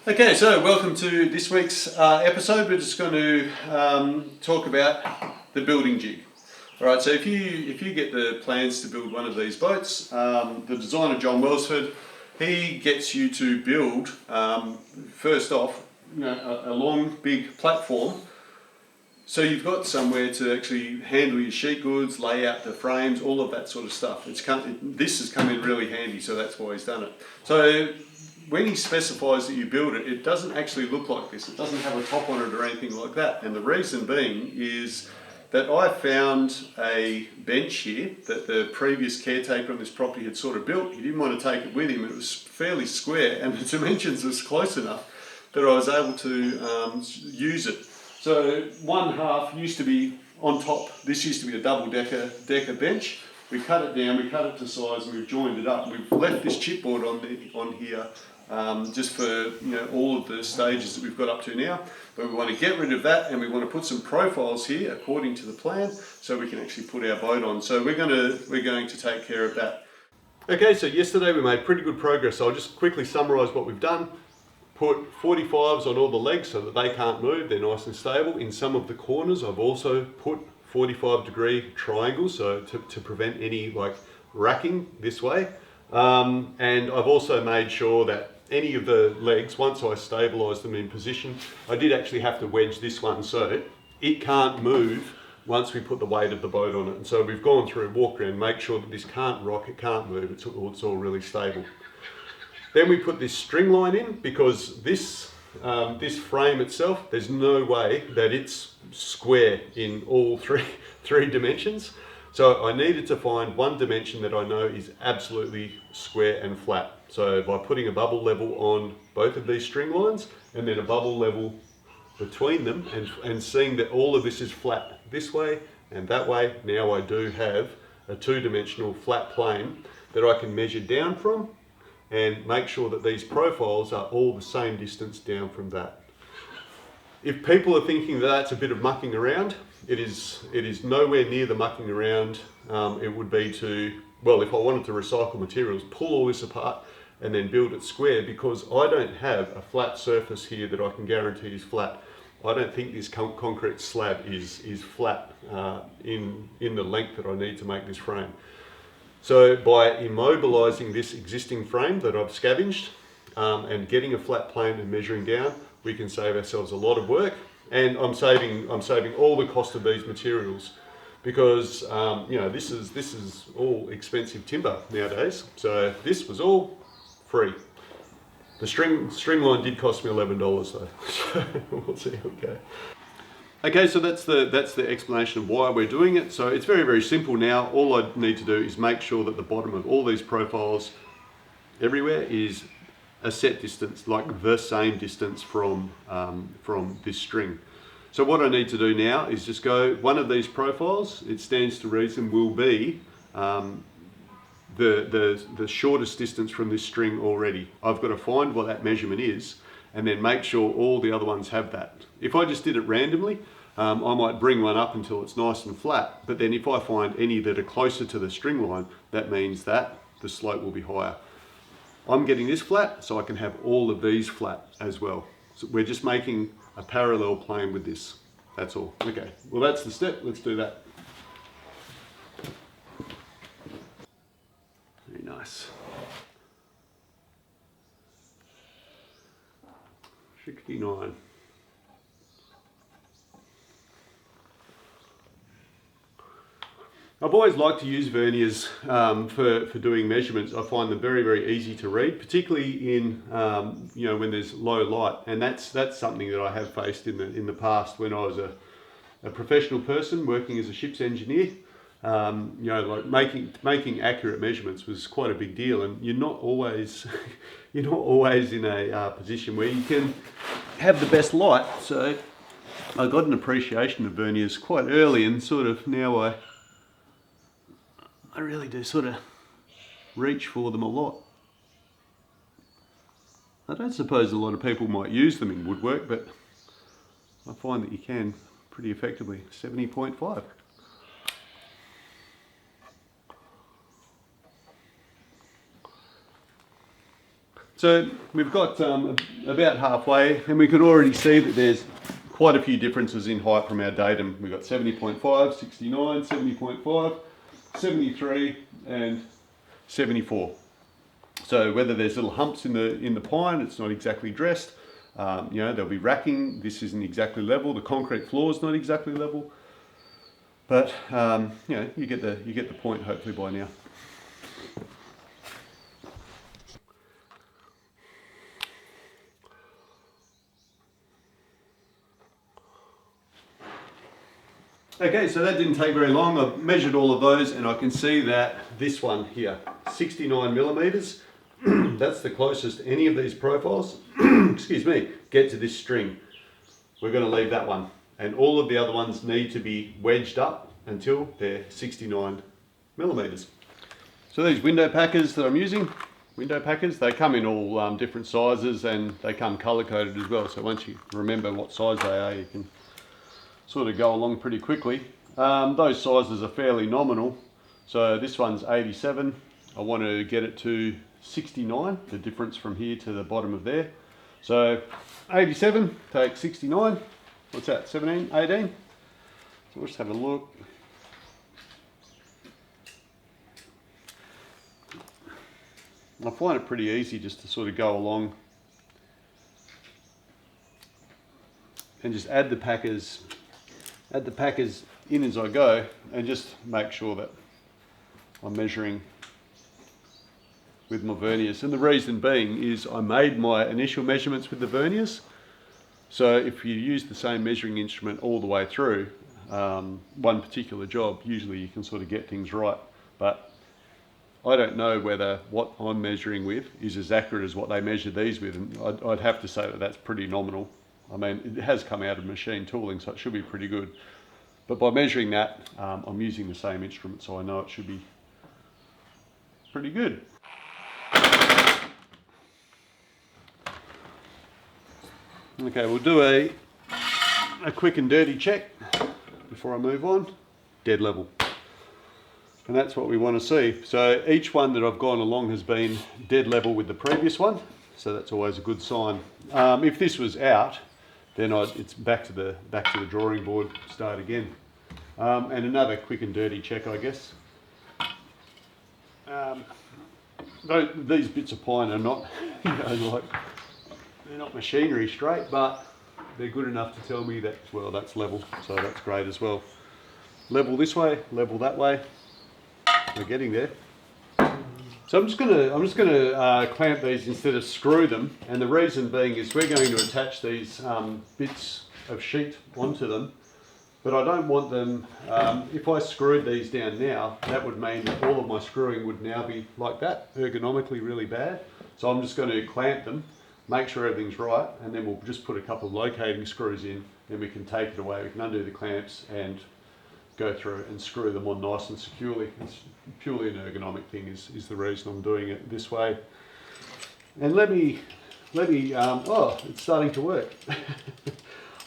Okay, so welcome to this week's episode. We're just going to talk about the building jig. All right, so if you get the plans to build one of these boats, the designer John Welsford, he gets you to build first off, a long big platform. So you've got somewhere to actually handle your sheet goods, lay out the frames, all of that sort of stuff. This has come in really handy, so that's why he's done it. So when he specifies that you build it, it doesn't actually look like this. It doesn't have a top on it or anything like that. And the reason being is that I found a bench here that the previous caretaker on this property had sort of built. He didn't want to take it with him. It was fairly square and the dimensions was close enough that I was able to use it. So one half used to be on top. This used to be a double decker bench. We cut it down, we cut it to size, and we've joined it up. We've left this chipboard on here just for all of the stages that we've got up to now. But we want to get rid of that, and we want to put some profiles here according to the plan, so we can actually put our boat on. So we're going to take care of that. Okay, so yesterday we made pretty good progress. So I'll just quickly summarise what we've done. Put 45s on all the legs so that they can't move, they're nice and stable. In some of the corners I've also put 45-degree triangles, so to prevent any racking this way. And I've also made sure that any of the legs, once I stabilise them in position, I did actually have to wedge this one so it can't move once we put the weight of the boat on it. And so we've gone through, walked around, make sure that this can't rock, it can't move, it's all really stable. Then we put this string line in because this frame itself, there's no way that it's square in all three dimensions. So I needed to find one dimension that I know is absolutely square and flat. So by putting a bubble level on both of these string lines and then a bubble level between them and seeing that all of this is flat this way and that way, now I do have a two-dimensional flat plane that I can measure down from and make sure that these profiles are all the same distance down from that. If people are thinking that that's a bit of mucking around, it is nowhere near the mucking around. It would be if I wanted to recycle materials, pull all this apart and then build it square, because I don't have a flat surface here that I can guarantee is flat. I don't think this concrete slab is flat in the length that I need to make this frame. So by immobilising this existing frame that I've scavenged and getting a flat plane and measuring down, we can save ourselves a lot of work, and I'm saving all the cost of these materials, because this is all expensive timber nowadays. So this was all free. The string line did cost me $11 though, so we'll see how it goes. Okay, so that's the explanation of why we're doing it. So it's very, very simple now. All I need to do is make sure that the bottom of all these profiles everywhere is a set distance, like the same distance from this string. So what I need to do now is just go, one of these profiles, it stands to reason, will be the shortest distance from this string already. I've got to find what that measurement is and then make sure all the other ones have that. If I just did it randomly, I might bring one up until it's nice and flat, but then if I find any that are closer to the string line, that means that the slope will be higher. I'm getting this flat, so I can have all of these flat as well. So we're just making a parallel plane with this, that's all. Okay, well that's the step, let's do that. Very nice. 69. I've always liked to use verniers for doing measurements. I find them very, very easy to read, particularly in when there's low light, and that's something that I have faced in the past when I was a professional person working as a ship's engineer. Like making accurate measurements was quite a big deal, and you're not always in a position where you can have the best light. So I got an appreciation of verniers quite early, and sort of now I really do sort of reach for them a lot. I don't suppose a lot of people might use them in woodwork, but I find that you can pretty effectively. 70.5. So we've got about halfway, and we can already see that there's quite a few differences in height from our datum. We've got 70.5, 69, 70.5, 73 and 74. So whether there's little humps in the pine, it's not exactly dressed. You know, there'll be racking. This isn't exactly level. The concrete floor is not exactly level. But you know, you get the point hopefully by now. Okay, so that didn't take very long. I've measured all of those and I can see that this one here, 69 millimeters, that's the closest any of these profiles, excuse me, get to this string. We're going to leave that one. And all of the other ones need to be wedged up until they're 69 millimeters. So these window packers that I'm using, they come in all different sizes and they come color coded as well. So once you remember what size they are, you can sort of go along pretty quickly. Those sizes are fairly nominal. So this one's 87. I want to get it to 69, the difference from here to the bottom of there. So 87 take 69. What's that, 17, 18? So we'll just have a look. I find it pretty easy just to sort of go along and just add the packers in as I go, and just make sure that I'm measuring with my verniers. And the reason being is I made my initial measurements with the verniers. So if you use the same measuring instrument all the way through one particular job, usually you can sort of get things right. But I don't know whether what I'm measuring with is as accurate as what they measure these with, and I'd have to say that that's pretty nominal. I mean, it has come out of machine tooling, so it should be pretty good. But by measuring that, I'm using the same instrument, so I know it should be pretty good. Okay, we'll do a quick and dirty check before I move on. Dead level. And that's what we want to see. So each one that I've gone along has been dead level with the previous one, so that's always a good sign. If this was out, then it's back to the drawing board, start again. And another quick and dirty check, I guess. These bits of pine are not, you know, like, they're not machinery straight, but they're good enough to tell me that, well, that's level, so that's great as well. Level this way, level that way. We're getting there. So I'm just gonna clamp these instead of screw them, and the reason being is we're going to attach these bits of sheet onto them, but I don't want them, if I screwed these down now, that would mean that all of my screwing would now be like that, ergonomically really bad. So I'm just going to clamp them, make sure everything's right, and then we'll just put a couple of locating screws in, then we can take it away, we can undo the clamps and go through and screw them on nice and securely. It's purely an ergonomic thing is the reason I'm doing it this way. And let me oh, it's starting to work.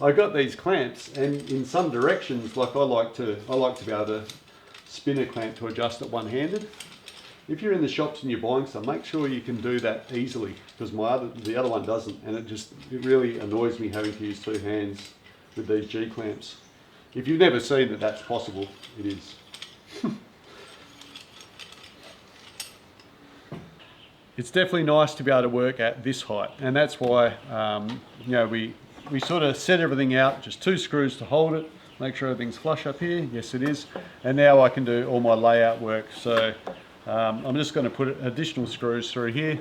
I got these clamps, and in some directions, like I like to be able to spin a clamp to adjust it one-handed. If you're in the shops and you're buying some, make sure you can do that easily, because the other one doesn't, and it really annoys me having to use two hands with these G clamps. If you've never seen that that's possible, it is. It's definitely nice to be able to work at this height, and that's why you know, we sort of set everything out, just two screws to hold it, make sure everything's flush up here. Yes, it is. And now I can do all my layout work. So I'm just going to put additional screws through here.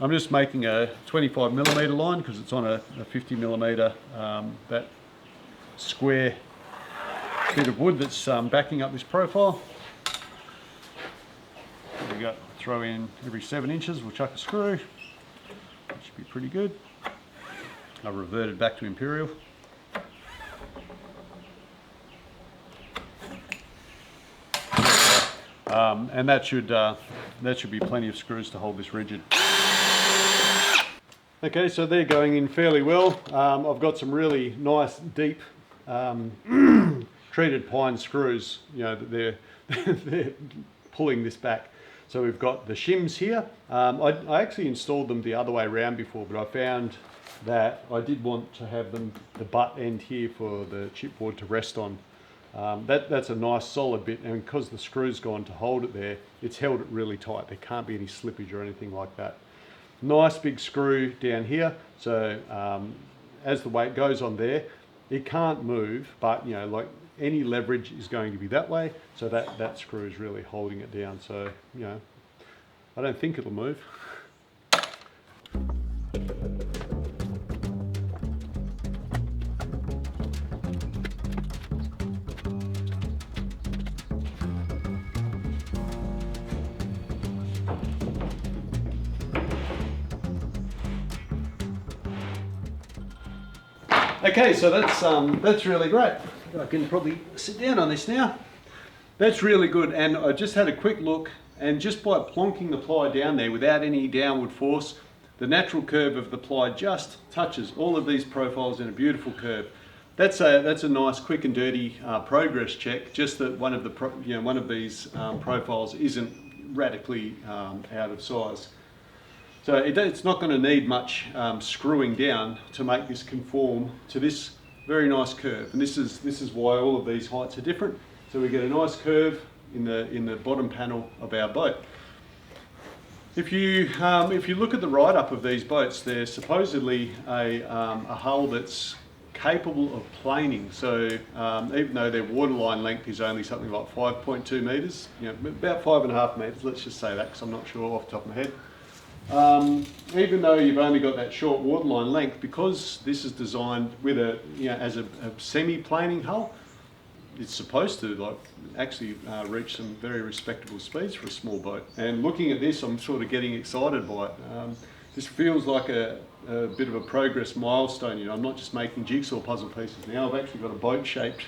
I'm just making a 25 millimeter line because it's on a 50 millimeter, that square bit of wood that's backing up this profile. There we go. Throw in every 7 inches, we'll chuck a screw. That should be pretty good. I've reverted back to imperial. And that should be plenty of screws to hold this rigid. Okay, so they're going in fairly well. I've got some really nice deep treated pine screws. You know, they're pulling this back. So we've got the shims here. I actually installed them the other way around before, but I found that I did want to have them, the butt end here for the chipboard to rest on. That's a nice solid bit, and because the screw's gone to hold it there, it's held it really tight. There can't be any slippage or anything like that. Nice big screw down here, so as the weight goes on there, it can't move, but like any leverage is going to be that way, so that screw is really holding it down. So I don't think it'll move. Okay, so that's really great. I can probably sit down on this now. That's really good, and I just had a quick look, and just by plonking the ply down there without any downward force, the natural curve of the ply just touches all of these profiles in a beautiful curve. That's a nice quick and dirty progress check, just that one of these profiles isn't radically out of size. So it's not going to need much screwing down to make this conform to this very nice curve, and this is why all of these heights are different. So we get a nice curve in the bottom panel of our boat. If you look at the write-up of these boats, they're supposedly a hull that's capable of planing. So even though their waterline length is only something like 5.2 metres, about 5.5 metres, let's just say that because I'm not sure off the top of my head. Even though you've only got that short waterline length, because this is designed with as a semi-planing hull, it's supposed to actually reach some very respectable speeds for a small boat. And looking at this, I'm sort of getting excited by it. This feels like a bit of a progress milestone. I'm not just making jigsaw puzzle pieces now. I've actually got a boat-shaped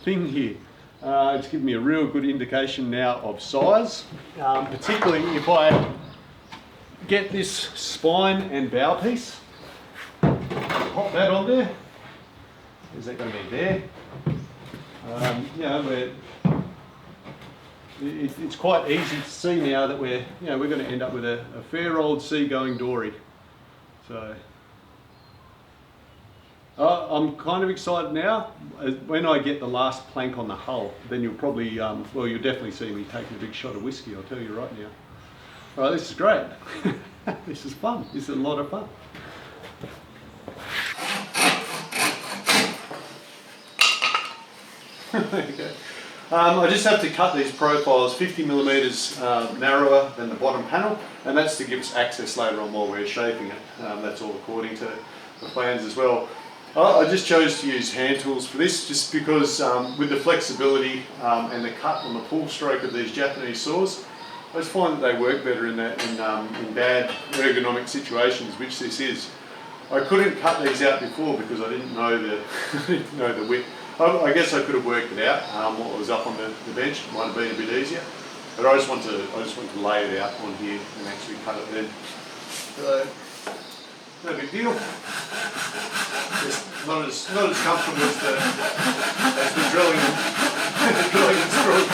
thing here. It's given me a real good indication now of size, particularly if I get this spine and bow piece, pop that on there. Is that going to be there? It's quite easy to see now that we're going to end up with a fair old sea-going dory. So I'm kind of excited now. When I get the last plank on the hull, then you'll probably, you'll definitely see me taking a big shot of whiskey, I'll tell you right now. All right, this is great. This is fun. This is a lot of fun. Okay. I just have to cut these profiles 50 millimetres narrower than the bottom panel, and that's to give us access later on while we're shaping it. That's all according to the plans as well. I just chose to use hand tools for this, just because with the flexibility and the cut on the pull stroke of these Japanese saws, I just find that they work better in bad ergonomic situations, which this is. I couldn't cut these out before because I didn't know the width. I guess I could have worked it out what was up on the bench. It might have been a bit easier, but I just want to lay it out on here and actually cut it then. So no big deal. Just not as comfortable as the drilling and screwing.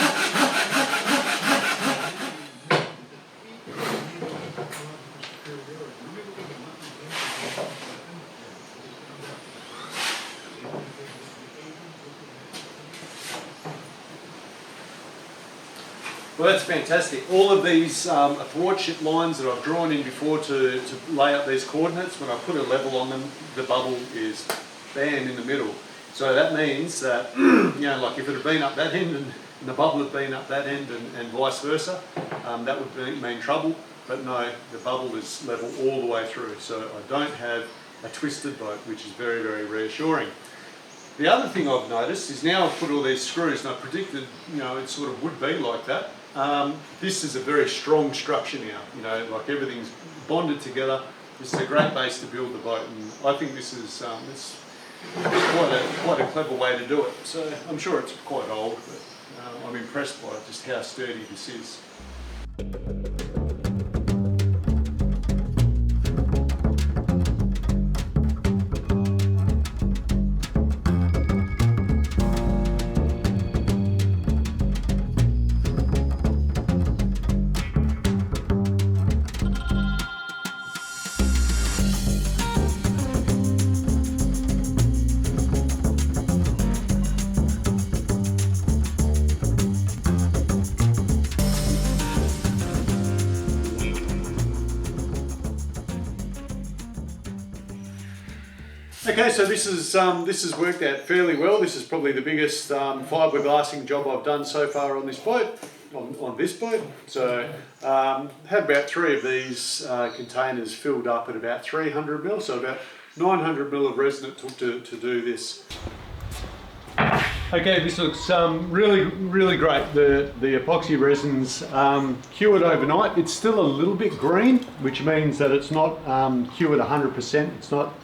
Well, that's fantastic. All of these thwartship lines that I've drawn in before to lay up these coordinates, when I put a level on them, the bubble is bam in the middle. So that means that, like if it had been up that end and the bubble had been up that end and vice versa, that would mean trouble. But no, the bubble is level all the way through. So I don't have a twisted boat, which is very, very reassuring. The other thing I've noticed is now I've put all these screws, and I predicted, it sort of would be like that. This is a very strong structure now, like everything's bonded together. This is a great base to build the boat, and I think this is it's quite a clever way to do it. So I'm sure it's quite old, but I'm impressed by just how sturdy this is. Okay, so this has worked out fairly well. This is probably the biggest fiberglassing job I've done so far on this boat. On this boat, so had about 3 of these containers filled up at about 300 mil, so about 900 mil of resin it took to do this. Okay, this looks really great. The epoxy resin's cured overnight. It's still a little bit green, which means that it's not cured 100%. It's not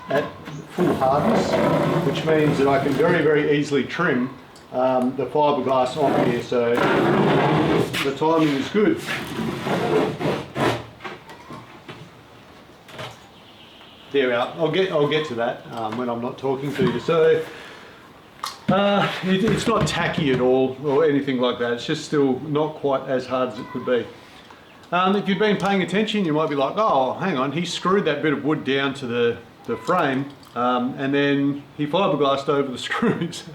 at full hardness, which means that I can very easily trim the fiberglass off here, so the timing is good. There we are. I'll get to that when I'm not talking to you. So it's not tacky at all or anything like that. It's just still not quite as hard as it could be. If you've been paying attention, you might be like, oh, hang on, he screwed that bit of wood down to the frame and then he fiberglassed over the screws.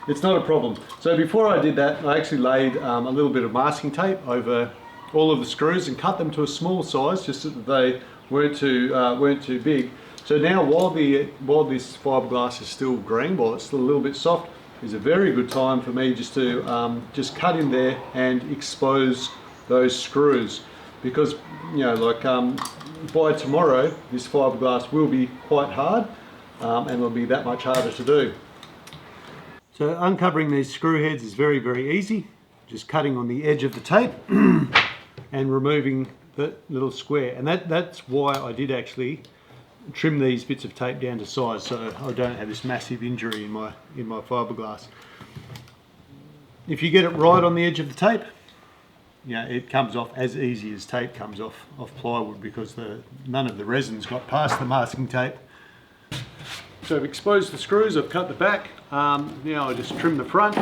It's not a problem. So before I did that, I actually laid a little bit of masking tape over all of the screws and cut them to a small size, just so that they weren't too big. So now, while this fiberglass is still green, while it's still a little bit soft, is a very good time for me just to just cut in there and expose those screws, because like by tomorrow, this fiberglass will be quite hard and will be that much harder to do. So uncovering these screw heads is very easy. Just cutting on the edge of the tape and removing the little square. And that's why I did actually trim these bits of tape down to size, so I don't have this massive injury in my fiberglass. If you get it right on the edge of the tape, it comes off as easy as tape comes off plywood, because none of the resin's got past the masking tape. So I've exposed the screws, I've cut the back, now I just trim the front.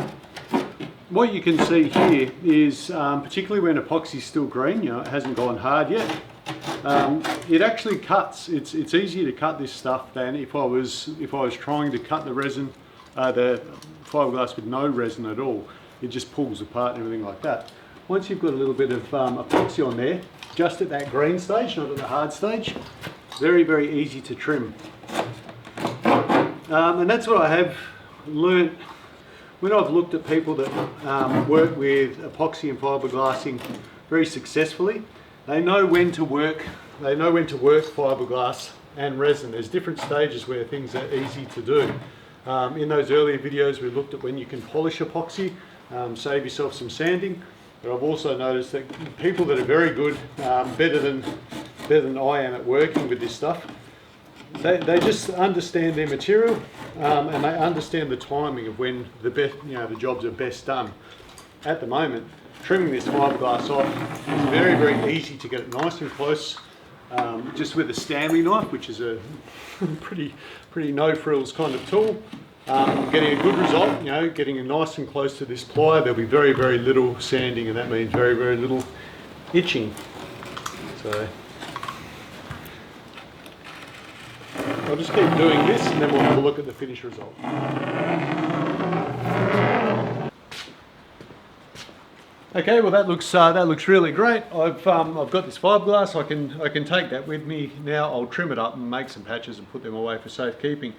What you can see here is, particularly when epoxy's still green, it hasn't gone hard yet, it actually cuts. It's easier to cut this stuff than if I was trying to cut the resin, the fiberglass with no resin at all. It just pulls apart and everything like that. Once you've got a little bit of epoxy on there, just at that green stage, not at the hard stage, very easy to trim. And that's what I have learnt when I've looked at people that work with epoxy and fiberglassing very successfully. They know when to work fiberglass and resin. There's different stages where things are easy to do. In those earlier videos we looked at when you can polish epoxy, save yourself some sanding. But I've also noticed that people that are very good, better than I am at working with this stuff, they just understand their material and they understand the timing of when the jobs are best done. At the moment, trimming this fiberglass off is very easy to get it nice and close, just with a Stanley knife, which is a pretty no frills kind of tool. Getting a good result, getting it nice and close to this ply. There'll be very little sanding, and that means very little itching. So I'll just keep doing this and then we'll have a look at the finished result. Okay, well that looks really great. I've got this fiberglass. I can take that with me now. I'll trim it up and make some patches and put them away for safekeeping.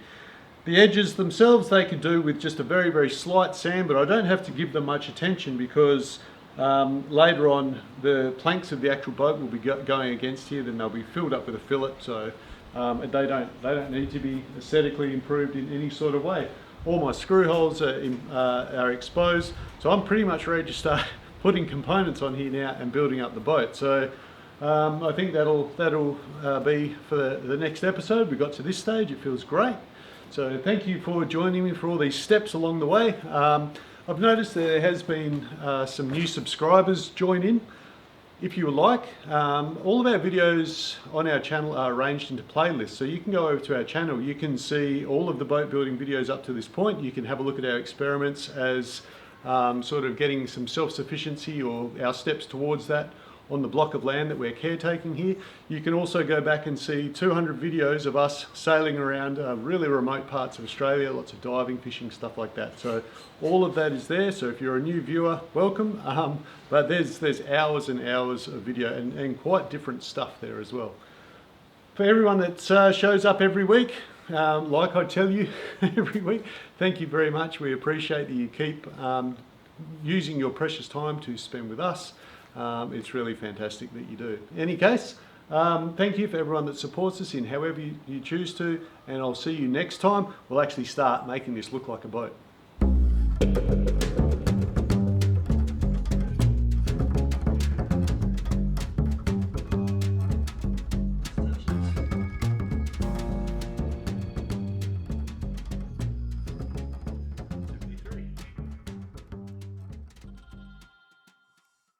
The edges themselves they could do with just a very slight sand, but I don't have to give them much attention because later on the planks of the actual boat will be going against here. Then they'll be filled up with a fillet, so they don't need to be aesthetically improved in any sort of way. All my screw holes are exposed, so I'm pretty much ready to start putting components on here now and building up the boat. So I think that'll be for the next episode. We got to this stage, it feels great. So thank you for joining me for all these steps along the way. I've noticed there has been some new subscribers join in. If you would like, all of our videos on our channel are arranged into playlists, so you can go over to our channel, you can see all of the boat building videos up to this point. You can have a look at our experiments as sort of getting some self-sufficiency or our steps towards that on the block of land that we're caretaking here. You can also go back and see 200 videos of us sailing around really remote parts of Australia, lots of diving, fishing, stuff like that. So all of that is there, so if you're a new viewer, welcome. But there's hours and hours of video and quite different stuff there as well. For everyone that shows up every week, like I tell you every week, thank you very much. We appreciate that you keep using your precious time to spend with us. It's really fantastic that you do. In any case, thank you for everyone that supports us in however you choose to, and I'll see you next time. We'll actually start making this look like a boat.